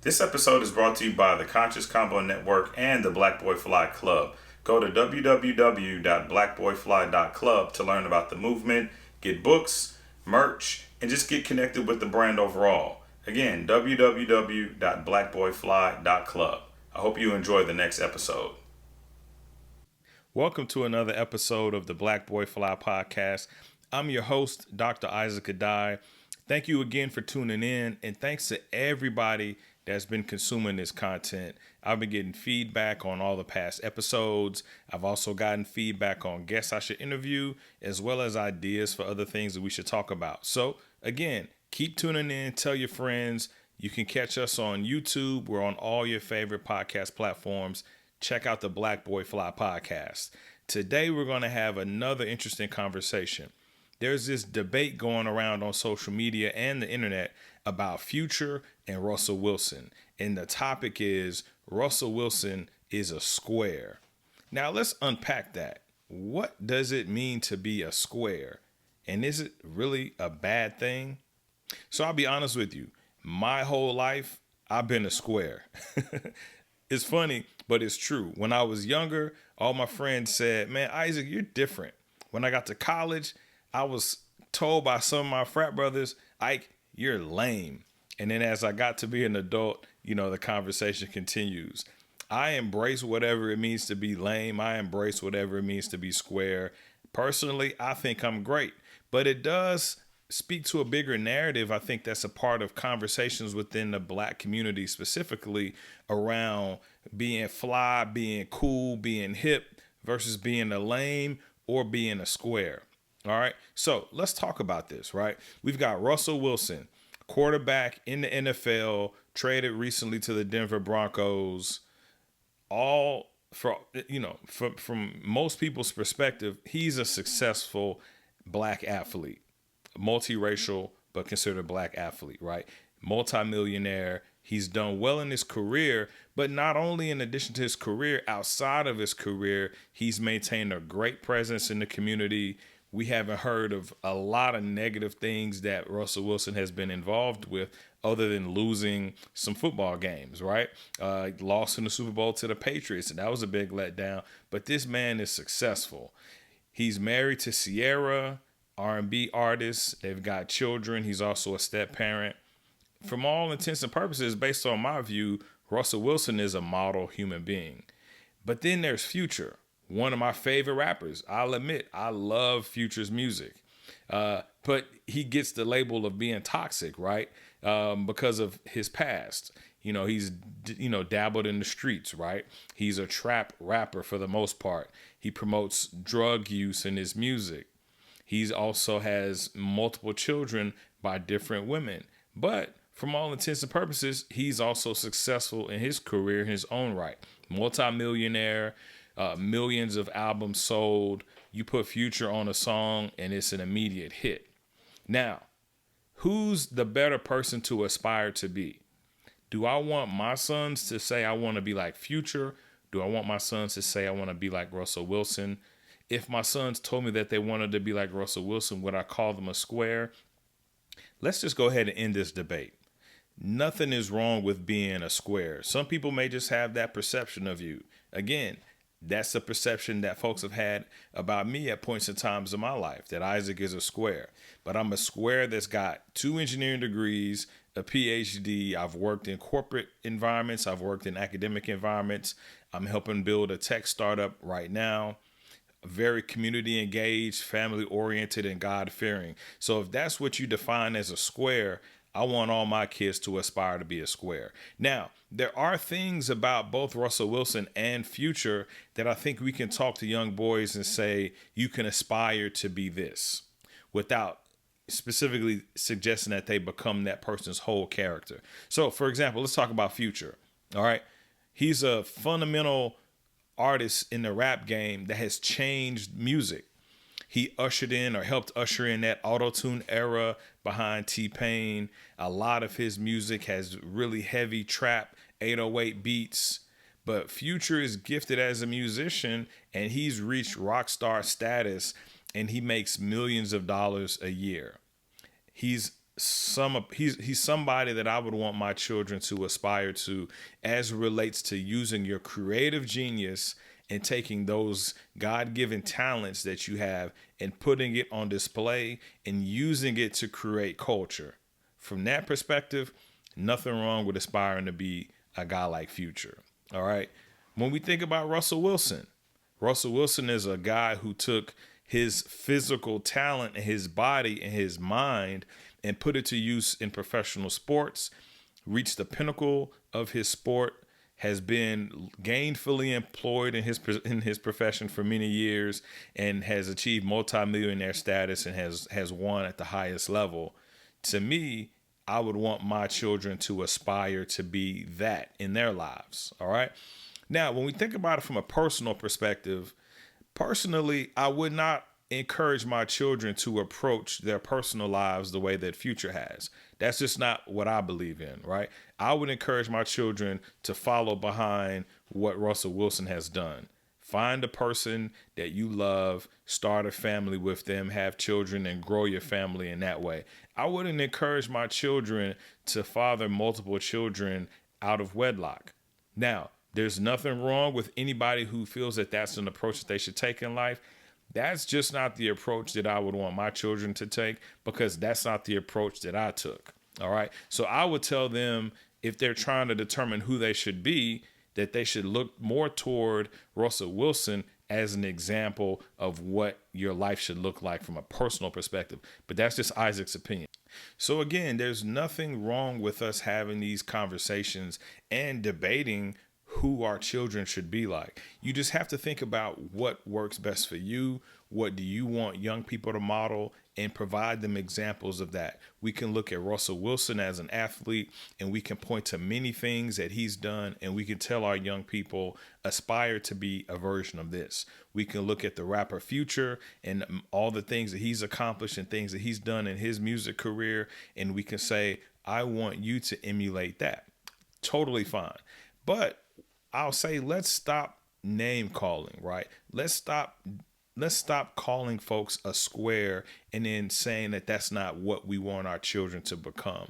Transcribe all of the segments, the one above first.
This episode is brought to you by the Conscious Combo Network and the Black Boy Fly Club. Go to www.blackboyfly.club to learn about the movement, get books, merch, and just get connected with the brand overall. Again, www.blackboyfly.club. I hope you enjoy the next episode. Welcome to another episode of the Black Boy Fly podcast. I'm your host, Dr. Isaac Addae. Thank you again for tuning in, and thanks to everybody that's been consuming this content. I've been getting feedback on all the past episodes. I've also gotten feedback on guests I should interview, as well as ideas for other things that we should talk about. So again, keep tuning in, tell your friends. You can catch us on YouTube. We're on all your favorite podcast platforms. Check out the Black Boy Fly podcast. Today, we're going to have another interesting conversation. There's this debate going around on social media and the internet about Future and Russell Wilson. And the topic is Russell Wilson is a square. Now, let's unpack that. What does it mean to be a square? And is it really a bad thing? So I'll be honest with you. My whole life, I've been a square. It's funny, but it's true. When I was younger, all my friends said, "Man, Isaac, you're different." When I got to college, I was told by some of my frat brothers, "Ike, you're lame." And then as I got to be an adult, the conversation continues. I embrace whatever it means to be lame. I embrace whatever it means to be square. Personally, I think I'm great, but it does speak to a bigger narrative. I think that's a part of conversations within the Black community, specifically around being fly, being cool, being hip versus being a lame or being a square. All right. So let's talk about this, right? We've got Russell Wilson, quarterback in the NFL, traded recently to the Denver Broncos. All for, from most people's perspective, he's a successful Black athlete. Multiracial, but considered Black athlete, right? Multimillionaire. He's done well in his career, but not only in addition to his career, outside of his career, he's maintained a great presence in the community. We haven't heard of a lot of negative things that Russell Wilson has been involved with other than losing some football games, right? Lost in the Super Bowl to the Patriots, and that was a big letdown. But this man is successful. He's married to Sierra, R&B artist. They've got children. He's also a step parent. From all intents and purposes, based on my view, Russell Wilson is a model human being. But then there's Future, one of my favorite rappers. I'll admit, I love Future's music. But he gets the label of being toxic, right? Because of his past. He's, dabbled in the streets, right? He's a trap rapper for the most part. He promotes drug use in his music. He also has multiple children by different women. But from all intents and purposes, he's also successful in his career in his own right. Multi-millionaire, millions of albums sold. You put Future on a song and it's an immediate hit. Now, who's the better person to aspire to be? Do I want my sons to say I want to be like Future? Do I want my sons to say I want to be like Russell Wilson? If my sons told me that they wanted to be like Russell Wilson, would I call them a square? Let's just go ahead and end this debate. Nothing is wrong with being a square. Some people may just have that perception of you. Again, that's the perception that folks have had about me at points in times in my life, that Isaac is a square. But I'm a square that's got 2 engineering degrees, a Ph.D. I've worked in corporate environments. I've worked in academic environments. I'm helping build a tech startup right now. Very community engaged, family oriented, and God fearing. So if that's what you define as a square, I want all my kids to aspire to be a square. Now, there are things about both Russell Wilson and Future that I think we can talk to young boys and say, you can aspire to be this, without specifically suggesting that they become that person's whole character. So, for example, let's talk about Future. All right. He's a fundamental artist in the rap game that has changed music. He ushered in or helped usher in that auto-tune era behind T-Pain. A lot of his music has really heavy trap, 808 beats. But Future is gifted as a musician, and he's reached rock star status, and he makes millions of dollars a year. He's he's somebody that I would want my children to aspire to as it relates to using your creative genius and taking those God-given talents that you have and putting it on display and using it to create culture. From that perspective, nothing wrong with aspiring to be a guy like Future. All right. When we think about Russell Wilson is a guy who took his physical talent and his body and his mind and put it to use in professional sports, reached the pinnacle of his sport, has been gainfully employed in his profession for many years, and has achieved multimillionaire status and has won at the highest level. To me, I would want my children to aspire to be that in their lives. All right. Now, when we think about it from a personal perspective, personally, I would not encourage my children to approach their personal lives the way that Future has. That's just not what I believe in, right? I would encourage my children to follow behind what Russell Wilson has done. Find a person that you love, start a family with them, have children, and grow your family in that way. I wouldn't encourage my children to father multiple children out of wedlock. Now, there's nothing wrong with anybody who feels that that's an approach that they should take in life. That's just not the approach that I would want my children to take, because that's not the approach that I took. All right. So I would tell them, if they're trying to determine who they should be, that they should look more toward Russell Wilson as an example of what your life should look like from a personal perspective. But that's just Isaac's opinion. So again, there's nothing wrong with us having these conversations and debating who our children should be like. You just have to think about what works best for you. What do you want young people to model, and provide them examples of that. We can look at Russell Wilson as an athlete, and we can point to many things that he's done, and we can tell our young people, aspire to be a version of this. We can look at the rapper Future and all the things that he's accomplished and things that he's done in his music career, and we can say, I want you to emulate that. Totally fine. But I'll say, let's stop name calling, right? Let's stop calling folks a square and then saying that that's not what we want our children to become.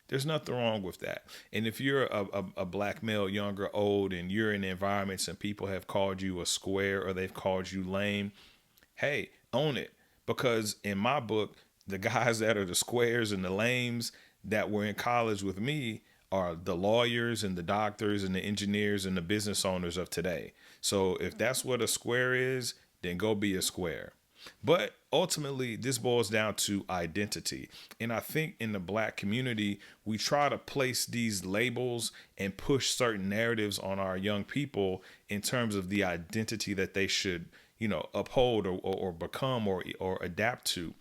There's nothing wrong with that. And if you're a black male, young or old, and you're in environments and people have called you a square or they've called you lame, hey, own it. Because in my book, the guys that are the squares and the lames that were in college with me are the lawyers and the doctors and the engineers and the business owners of today. So if that's what a square is, then go be a square. But ultimately, this boils down to identity. And I think in the black community, we try to place these labels and push certain narratives on our young people in terms of the identity that they should, uphold or become or adapt to.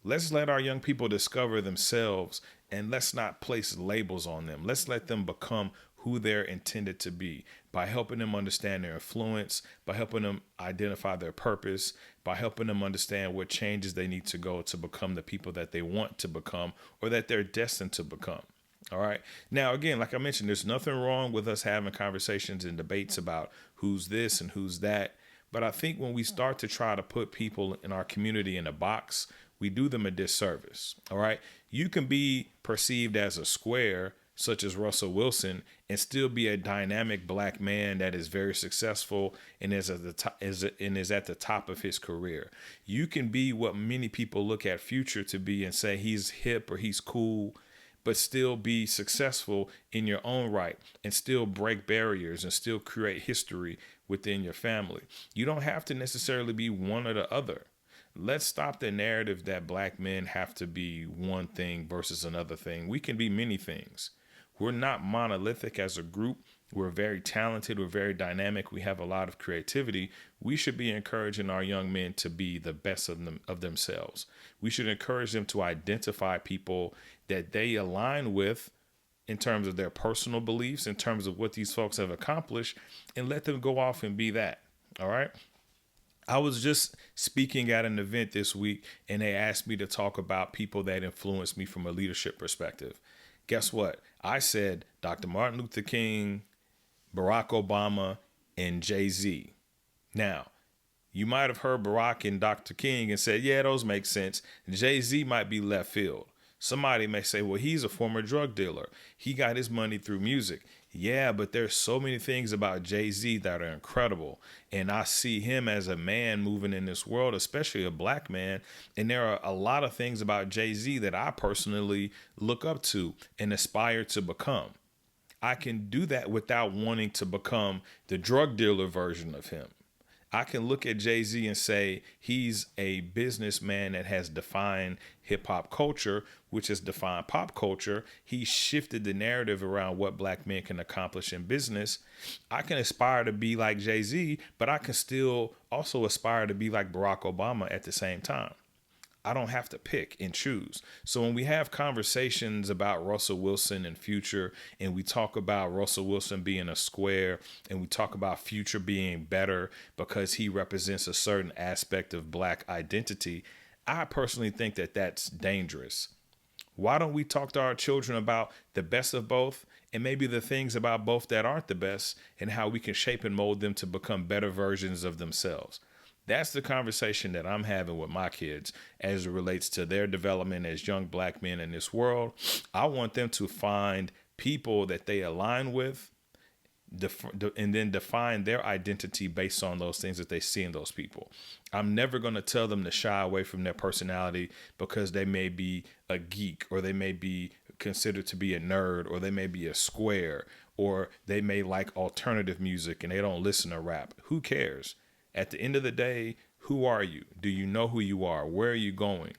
Let's let our young people discover themselves, and let's not place labels on them. Let's let them become who they're intended to be by helping them understand their influence, by helping them identify their purpose, by helping them understand what changes they need to go to become the people that they want to become or that they're destined to become. All right. Now, again, like I mentioned, there's nothing wrong with us having conversations and debates about who's this and who's that. But I think when we start to try to put people in our community in a box, we do them a disservice. All right. You can be perceived as a square, such as Russell Wilson, and still be a dynamic black man that is very successful and is at the top of his career. You can be what many people look at Future to be and say he's hip or he's cool, but still be successful in your own right and still break barriers and still create history within your family. You don't have to necessarily be one or the other. Let's stop the narrative that black men have to be one thing versus another thing. We can be many things. We're not monolithic as a group. We're very talented. We're very dynamic. We have a lot of creativity. We should be encouraging our young men to be the best of themselves. We should encourage them to identify people that they align with in terms of their personal beliefs, in terms of what these folks have accomplished, and let them go off and be that. All right. I was just speaking at an event this week, and they asked me to talk about people that influenced me from a leadership perspective. Guess what? I said Dr. Martin Luther King, Barack Obama, and Jay-Z. Now, you might have heard Barack and Dr. King and said, yeah, those make sense. Jay-Z might be left field. Somebody may say, well, he's a former drug dealer. He got his money through music. Yeah, but there's so many things about Jay-Z that are incredible. And I see him as a man moving in this world, especially a black man. And there are a lot of things about Jay-Z that I personally look up to and aspire to become. I can do that without wanting to become the drug dealer version of him. I can look at Jay-Z and say he's a businessman that has defined hip hop culture, which has defined pop culture. He shifted the narrative around what black men can accomplish in business. I can aspire to be like Jay-Z, but I can still also aspire to be like Barack Obama at the same time. I don't have to pick and choose. So when we have conversations about Russell Wilson and Future, and we talk about Russell Wilson being a square, and we talk about Future being better because he represents a certain aspect of black identity, I personally think that that's dangerous. Why don't we talk to our children about the best of both and maybe the things about both that aren't the best and how we can shape and mold them to become better versions of themselves? That's the conversation that I'm having with my kids as it relates to their development as young black men in this world. I want them to find people that they align with and then define their identity based on those things that they see in those people. I'm never going to tell them to shy away from their personality because they may be a geek, or they may be considered to be a nerd, or they may be a square, or they may like alternative music and they don't listen to rap. Who cares? At the end of the day, who are you? Do you know who you are? Where are you going?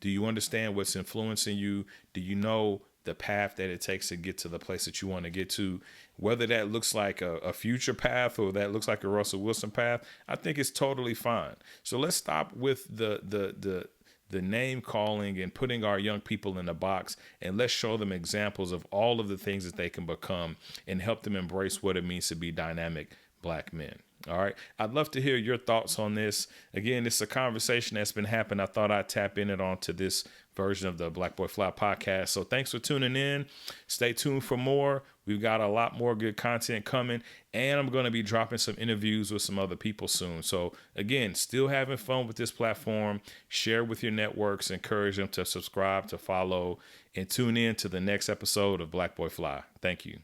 Do you understand what's influencing you? Do you know the path that it takes to get to the place that you want to get to? Whether that looks like a Future path or that looks like a Russell Wilson path, I think it's totally fine. So let's stop with the name calling and putting our young people in a box, and let's show them examples of all of the things that they can become and help them embrace what it means to be dynamic black men. All right. I'd love to hear your thoughts on this. Again, it's a conversation that's been happening. I thought I'd tap in it onto this version of the Black Boy Fly podcast. So thanks for tuning in. Stay tuned for more. We've got a lot more good content coming, and I'm going to be dropping some interviews with some other people soon. So again, still having fun with this platform. Share with your networks, encourage them to subscribe, to follow, and tune in to the next episode of Black Boy Fly. Thank you.